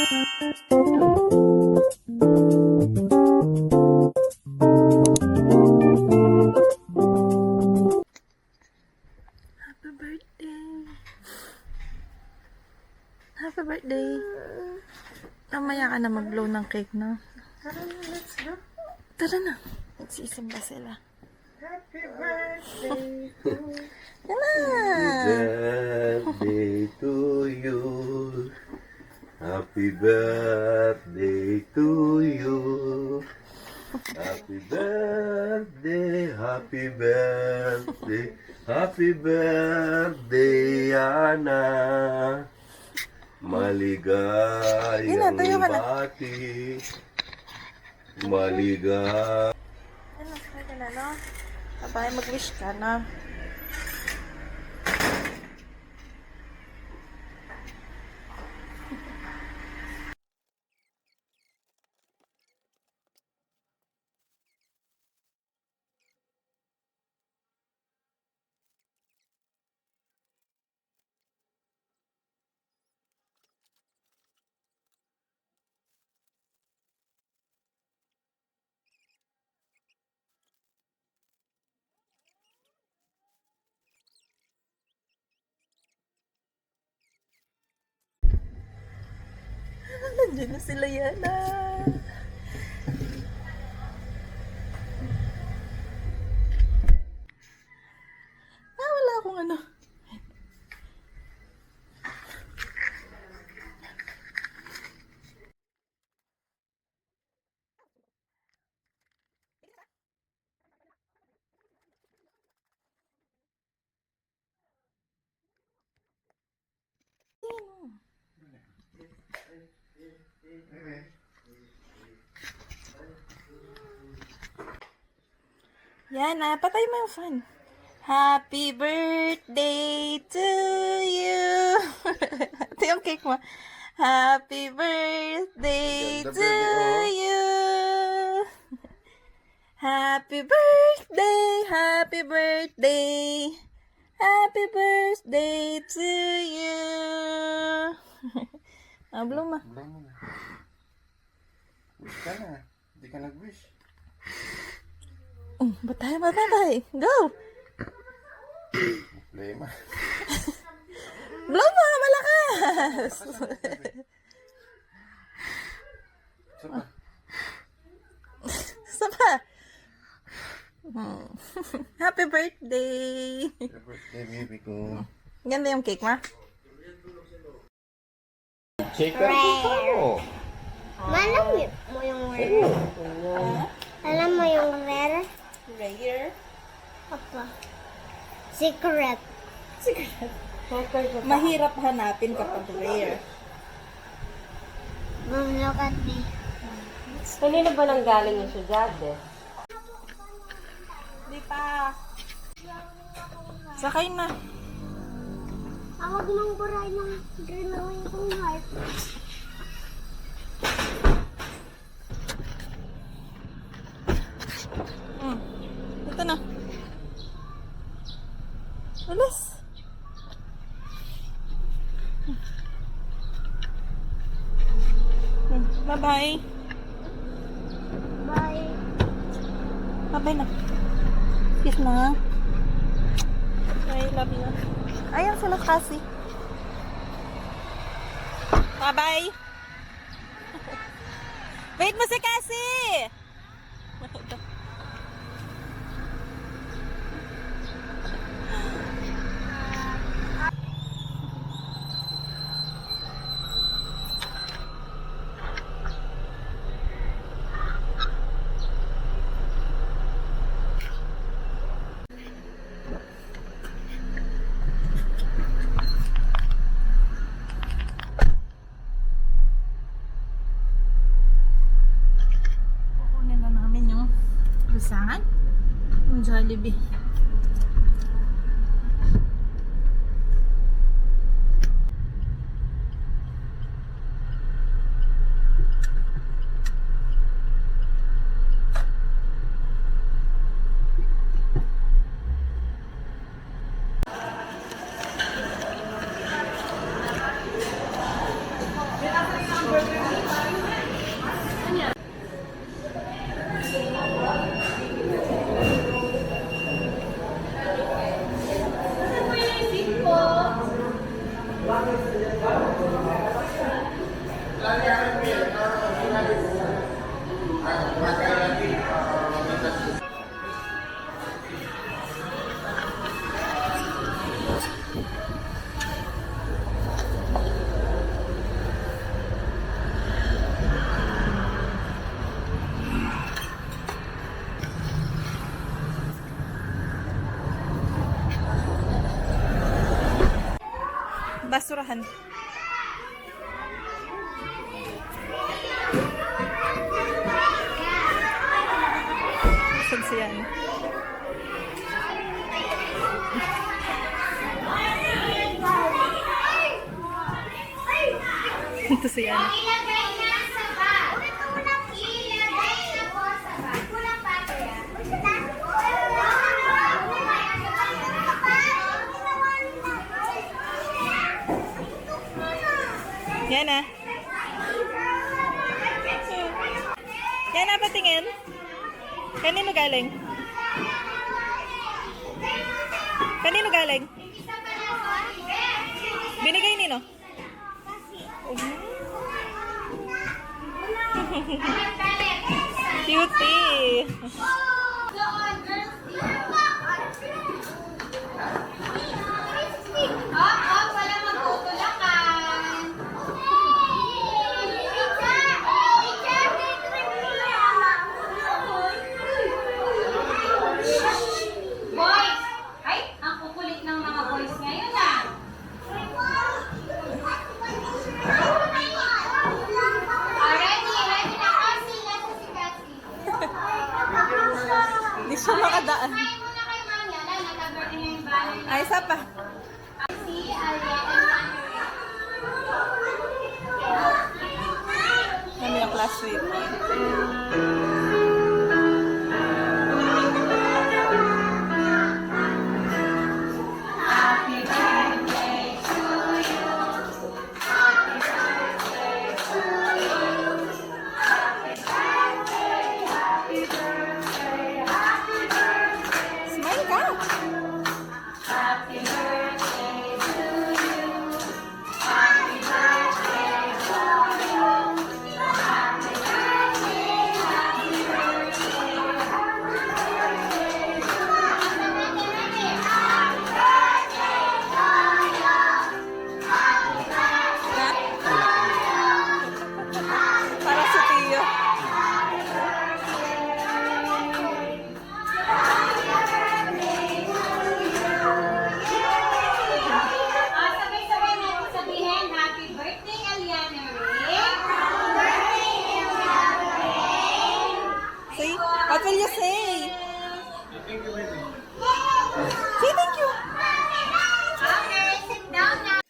Happy birthday. Mamaya ka na mag-blow ng cake, no? Tara na, let's go. Tara na. Magsisimba sila. Happy birthday to you. Birthday to you. Happy birthday to you. Happy birthday, happy birthday, happy birthday, Ana. Maligayang bati. Maligay. Ano, kaya ka na, no? Sabay, mag-wish ka na. Nandiyan na sila, Yana. Wala akong ano. Yana, patay mo yung fan. Happy birthday to you. Ito yung cake mo. Happy birthday to you. Happy birthday, happy birthday. Happy birthday to you. Blow ma. Blow mo na. Wish ka na. Hindi ka nag-wish. Batay, batay. Go! Play ma. Blow mo, malakas! Isa pa. Isa pa. Happy birthday! Happy birthday, baby ko. Ganda yung cake, ma? Shake ka mo. Alam mo yung rare? Alam mo yung rare? Rare. Apa. Secret. Mahirap hanapin kapag rare. Look at me. Kanina ba nang galing yung sudyade? Di pa. Sakay na. Awag mong buray ng drawing kong heart. Ito na. Alas. Bye-bye. Bye. Bye-bye na. Kiss na. I love you. Ayan sila kasi. Bye-bye. Wait mo si Cassie! Kukunin na namin yung Busan? Yung Jollibee. dahan. Saan siya? Ito siya. Ilagay na sa bag. Ilagay na po sa bag. Kulang pa kaya. Yan na. Yan na, patingin. Kanino galing? Kanino galing? Binigay nino? Cutie! Wala magtutulakan. Boys! Ay, ang kukulit ng mga boys ngayon ah. Ready na kasi. Hindi siya makadaan. Kain muna kay Mami. Ala, nag-birthday niya yung balay. Ay, isa pa. Si Ariel. Kami yung classmate. Smile ka! Para sa tiyo. Sabay-sabay natin sabihin, Happy birthday, Aliana Ray. Say, what will you say? Say thank you. Okay, sit down now.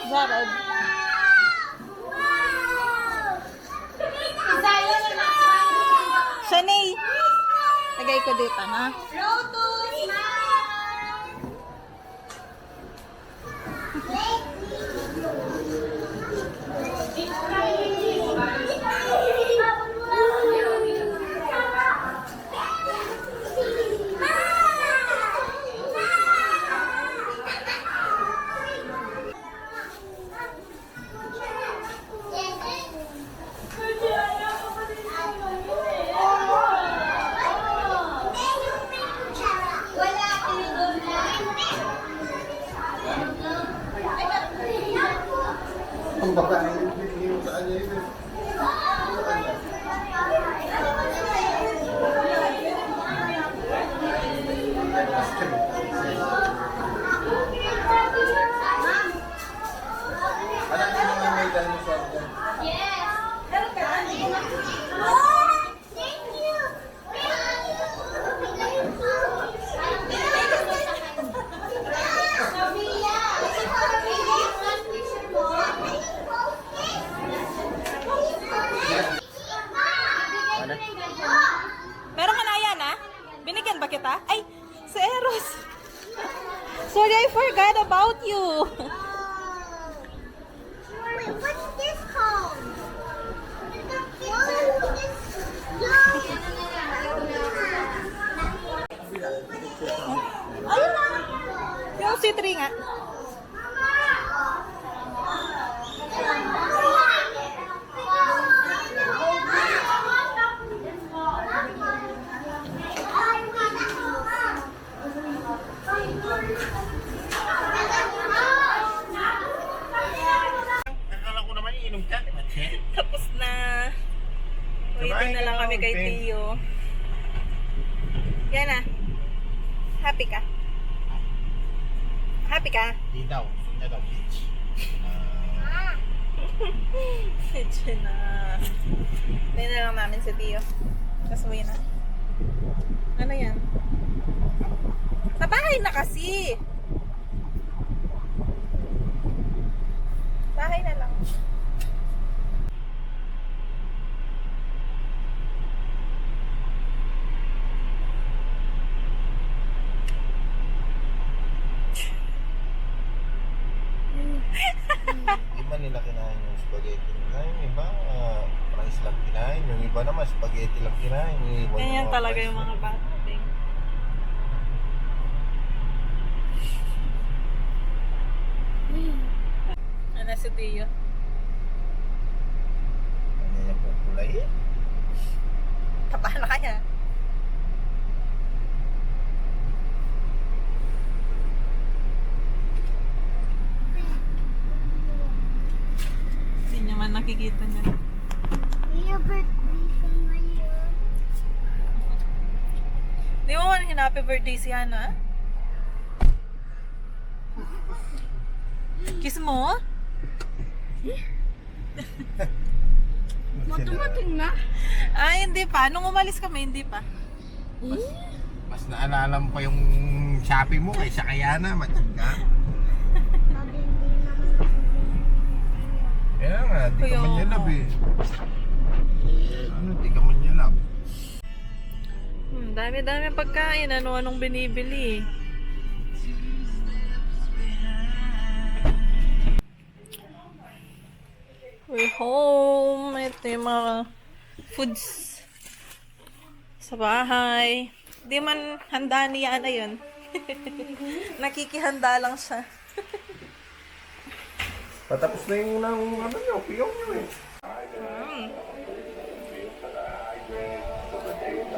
Jared. Shanae. Lagay ko dito, ha? Wala, tinidor na. Ang babae yung sa kanya yun. Anak niyo naman may dinosaur dyan. Yes. Thank you. Sophia. Picture mo. Meron ka na yan, ha? Binigyan ba kita? Sorry, I forgot about you. Wait, what's this called? Ayun na. Yung C3 nga. Akala ko naman iinom ka. Tapos na. Waiting na lang kami kay Tio. Yan na. Happy ka? Happy ka? Di daw. Hindi daw, bitch. Medyo na. Tingnan na lang namin si Tio. Tapos uwi na. Ano yan? Sa bahay na kasi. Bahay na lang. Di man nila kinain yung spaghetti nila. Yung iba, rice lang kinain. Yung iba naman, spaghetti lang kinain. Yung iba Ganyan naman, talaga rice yung lang. mga bata. Ting. Ano si Tio? Ano yung pukulay? Paano kaya? Hindi naman nakikita niya. Your birthday ko ngayon. Di mo man happy birthday si Hana? Kiss mo? Matumating na. Ay, hindi pa. Nung umalis kami, hindi pa. Mas naalala mo pa yung Shopee mo kaysa kaya na. Matanda. Sabi hindi naman ako. Kaya nga, di ka Kuya. man nilab eh. Ano, di ka man nilab. Dami-dami pagkain. Ano-anong binibili. We're home. Ito yung mga foods sa bahay. Di man handa ni Yana yun. Nakikihanda lang siya. Patapos na yung unang ano nyo, piyong nyo eh.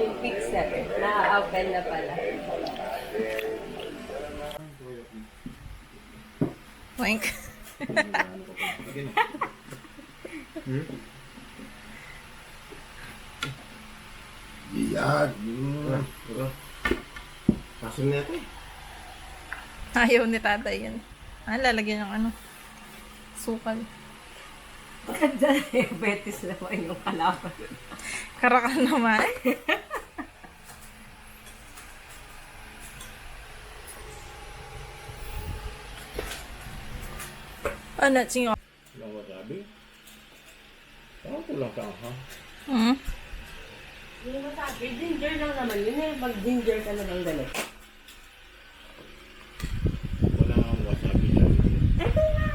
Yung pizza, na-open na pala. Wink. Iyag. Pasok na ito eh. Ayaw ni tatay yan. Lalagyan ng ano. Sukal. Diabetes naman yung kalaban. Karakal naman. Ano, sinyo? Walang wasabi? Saan ko lang ka ha? Hmm? Hindi mo sabi, ginger lang naman yun eh. Mag-ginger ka na ng ganit. Wala kang wasabi dyan. Eto nga!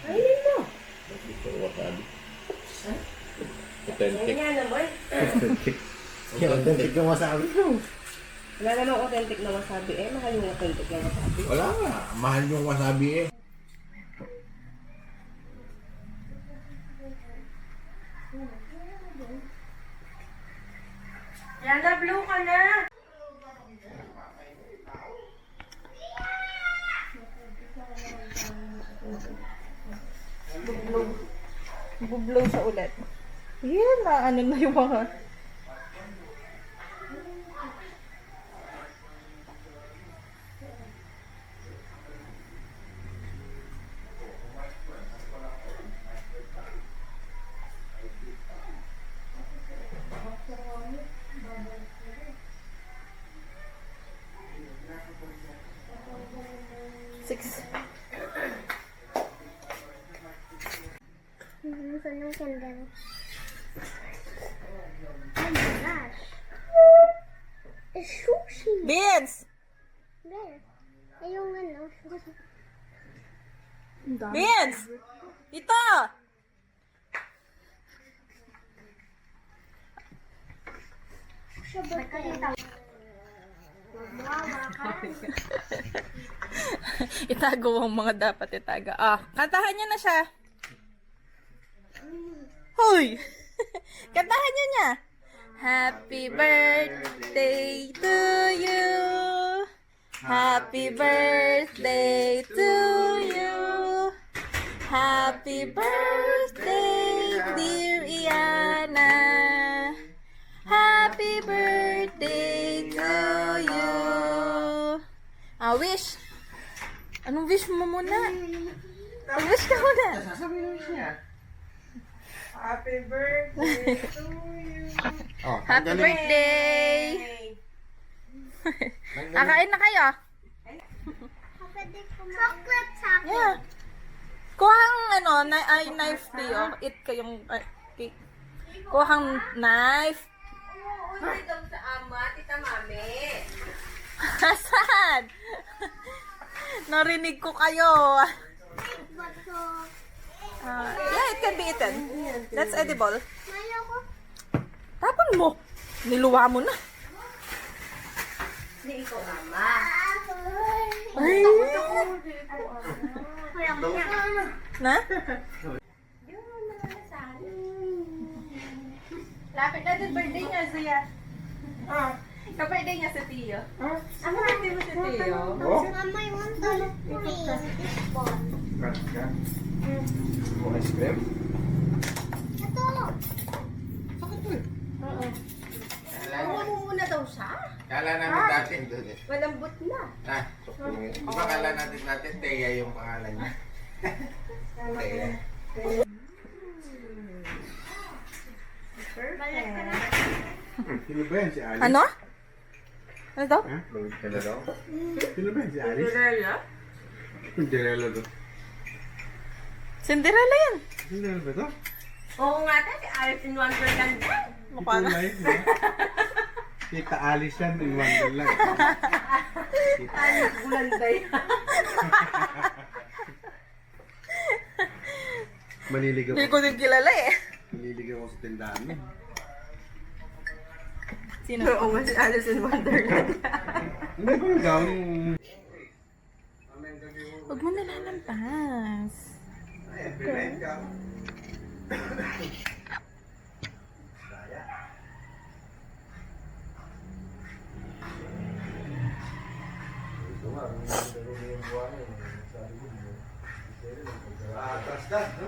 Ayun mo! Gusto ko wasabi. Ayun Authentic. nga naman. Authentic yung wasabi ko. Wala namang authentic na wasabi eh. Mahal yung authentic na wasabi. Wala nga. Mahal yung wasabi eh. Yana, blue ka na! Bublow siya ulit. Yan na, ano na yung mga... Six. Saan yung candle? Oh my gosh. It's sushi. Beans! There. Ay, yung ano. Vince! Dito! Itago ang mga dapat itago. Ah, kantahan niya na siya. Hoy! Kantahan niya niya. Happy birthday to you. Happy birthday to you. Happy birthday, dear Iana. Happy birthday to you. Ah, wish. Anong wish mo muna? Wish ka muna. Sasabihin mo siya. Happy birthday to you. Oh, Happy birthday. Kakain na kayo. Pwede chocolate sa akin. Yeah. Kuha ang knife Tio. Eat kayong cake. Kuha ang knife. Uy, daw sa ama, tita mami. Saan? Narinig ko kayo. Bato. Yeah, it can be eaten. That's edible. Mayo ko. Tapon mo. Niluwa mo na. Hindi ikaw ama. Ay. Na? Lapit na din birthday niya, Zia. Ka-birthday niya si Tio. Ano birthday mo si Tio? Mama, I want to play this ball. Mo ice cream? Ito. Kuha mo muna daw siya. Kala namin dati doon eh. Malambot na. Ah, di ba kala natin dati Teya yung pangalan niya? Teya. Sino ba yan? Si Ali? Ano? Ano daw? Kala daw? Sino ba yan? Si Ali? Cinderella? Cinderella to. Cinderella yan. Cinderella ba to? Oo nga tayo, si Alice in Wonderland yan. Mukha na. Life, no? Kita Alice yan in Wonderland. Alice Bulanday. Maliligaw Hindi ko. ko din kilala eh. Maliligaw ko sa tindahan mo. Sino? Oo nga, si Alice in Wonderland. Hindi ko nagaw. Huwag mo nalalampas. Atrás no?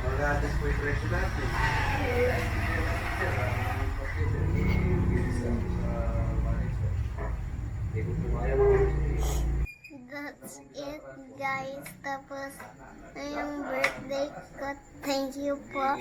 Mag-atas po yung presyo natin. That's it, guys. Tapos, na yung birthday ko. Thank you po.